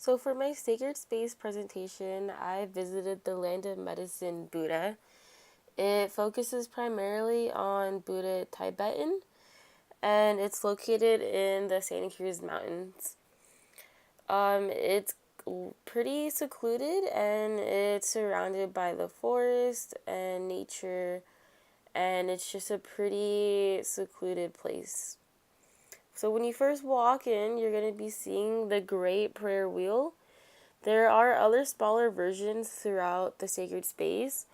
So for my sacred space presentation, I visited the Land of Medicine Buddha. It focuses primarily on Buddha Tibetan, and it's located in the Santa Cruz Mountains. It's pretty secluded, and it's surrounded by the forest and nature, and it's just a pretty secluded place. So when you first walk in, you're going to be seeing the Great Prayer Wheel. There are other smaller versions throughout the sacred space.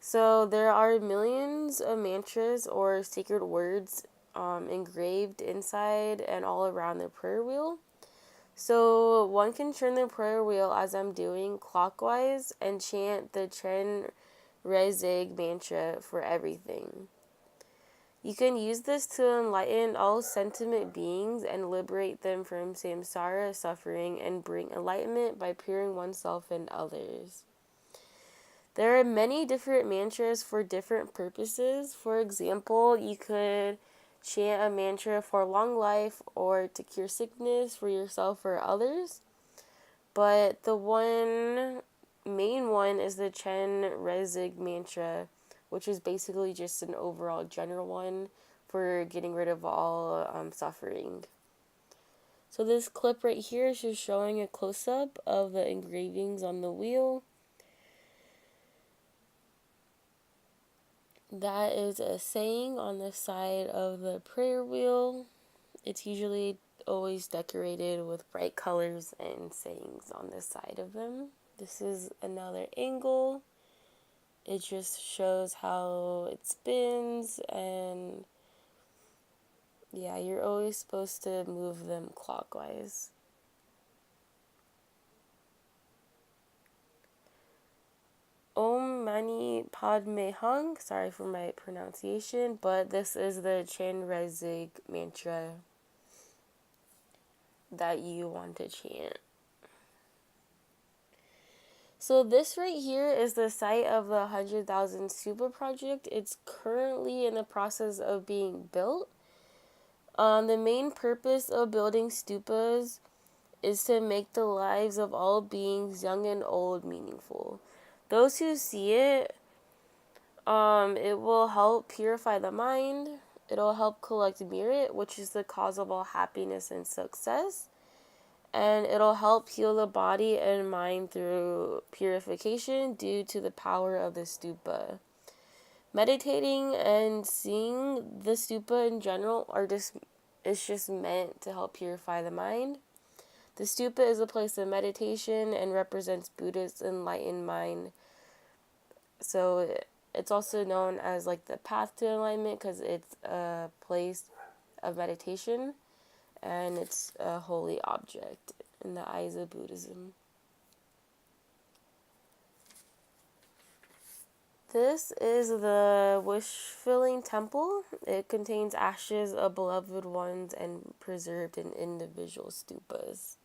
So there are millions of mantras or sacred words engraved inside and all around the prayer wheel. So one can turn the prayer wheel as I'm doing clockwise and chant the Chen Rezig mantra for everything. You can use this to enlighten all sentient beings and liberate them from samsara suffering and bring enlightenment by purifying oneself and others. There are many different mantras for different purposes. For example, you could chant a mantra for long life or to cure sickness for yourself or others. But the main one is the Chen Rezig mantra, which is basically just an overall general one for getting rid of all suffering. So this clip right here is just showing a close-up of the engravings on the wheel. That is a saying on the side of the prayer wheel. It's usually always decorated with bright colors and sayings on the side of them. This is another angle. It just shows how it spins, and yeah, you're always supposed to move them clockwise. Om Mani Padme Hung, sorry for my pronunciation, but this is the Chen Rezig mantra that you want to chant. So this right here is the site of the 100,000 Stupa project. It's currently in the process of being built. The main purpose of building stupas is to make the lives of all beings, young and old, meaningful. Those who see it, it will help purify the mind. It'll help collect merit, which is the cause of all happiness and success. And it'll help heal the body and mind through purification due to the power of the stupa. Meditating and seeing the stupa in general is just meant to help purify the mind. The stupa is a place of meditation and represents Buddha's enlightened mind. So it's also known as like the path to enlightenment because it's a place of meditation and it's a holy object in the eyes of Buddhism. This is the wish-filling temple. It contains ashes of beloved ones and preserved in individual stupas.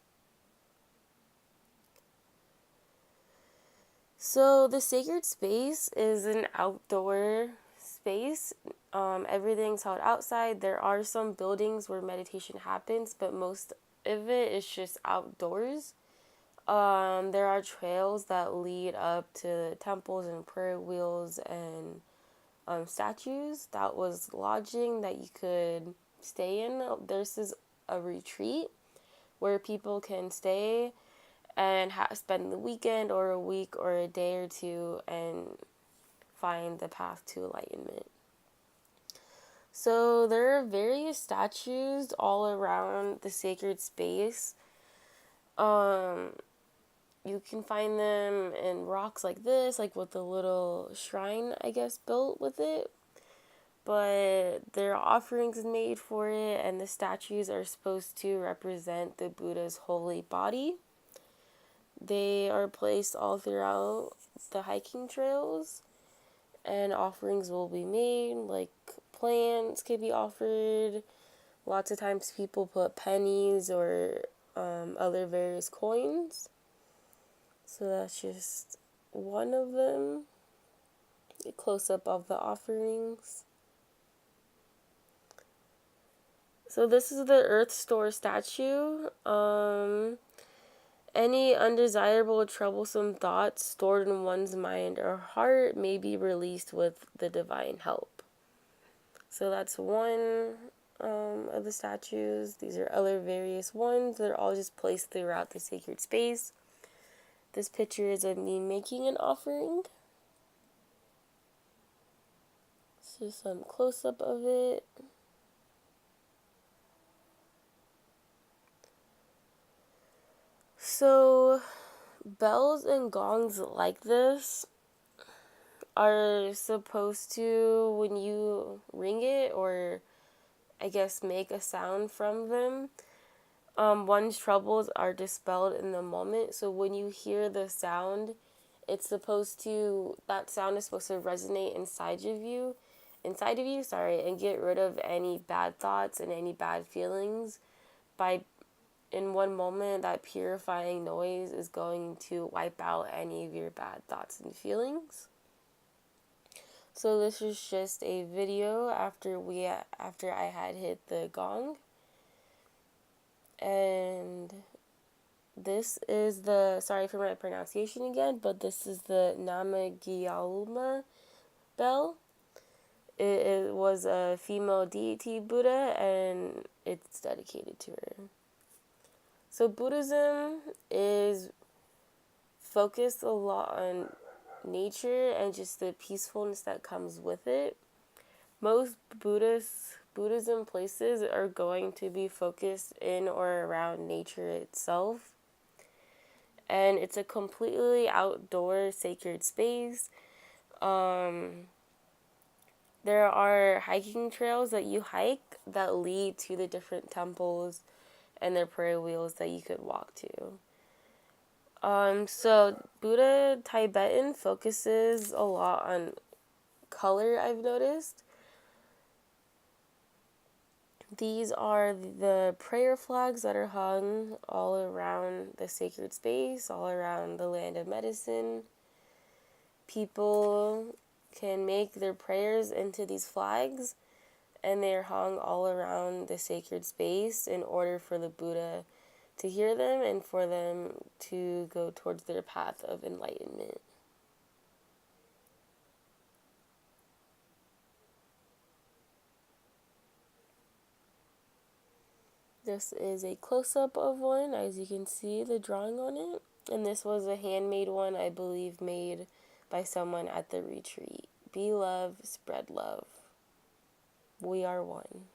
So the sacred space is an outdoor space. Everything's held outside. There are some buildings where meditation happens, but most of it is just outdoors. There are trails that lead up to temples and prayer wheels and statues. That was lodging that you could stay in. This is a retreat where people can stay and spend the weekend or a week or a day or two and find the path to enlightenment. So there are various statues all around the sacred space. You can find them in rocks like this, like with a little shrine, I guess, built with it. But there are offerings made for it, and the statues are supposed to represent the Buddha's holy body. They are placed all throughout the hiking trails, and offerings will be made, like plants can be offered. Lots of times people put pennies or other various coins. So that's just one of them. A close-up of the offerings. So this is the Earth Store statue. Any undesirable or troublesome thoughts stored in one's mind or heart may be released with the divine help. So that's one of the statues. These are other various ones. They're all just placed throughout the sacred space. This picture is of me making an offering. So some close-up of it. So bells and gongs like this are supposed to, when you ring it, or I guess make a sound from them, one's troubles are dispelled in the moment. So when you hear the sound, that sound is supposed to resonate inside of you, and get rid of any bad thoughts and any bad feelings. By in one moment, that purifying noise is going to wipe out any of your bad thoughts and feelings. So this is just a video after I had hit the gong. And this is sorry for my pronunciation again, but this is the Namagyalma bell. It was a female deity Buddha, and it's dedicated to her. So Buddhism is focused a lot on nature and just the peacefulness that comes with it. Most Buddhism places are going to be focused in or around nature itself. And it's a completely outdoor sacred space. There are hiking trails that you hike that lead to the different temples and their prayer wheels that you could walk to. So Buddha-Tibetan focuses a lot on color, I've noticed. These are the prayer flags that are hung all around the sacred space, all around the land of medicine. People can make their prayers into these flags, and they're hung all around the sacred space in order for the Buddha to hear them and for them to go towards their path of enlightenment. This is a close-up of one, as you can see the drawing on it. And this was a handmade one, I believe, made by someone at the retreat. Be love, spread love. We are one.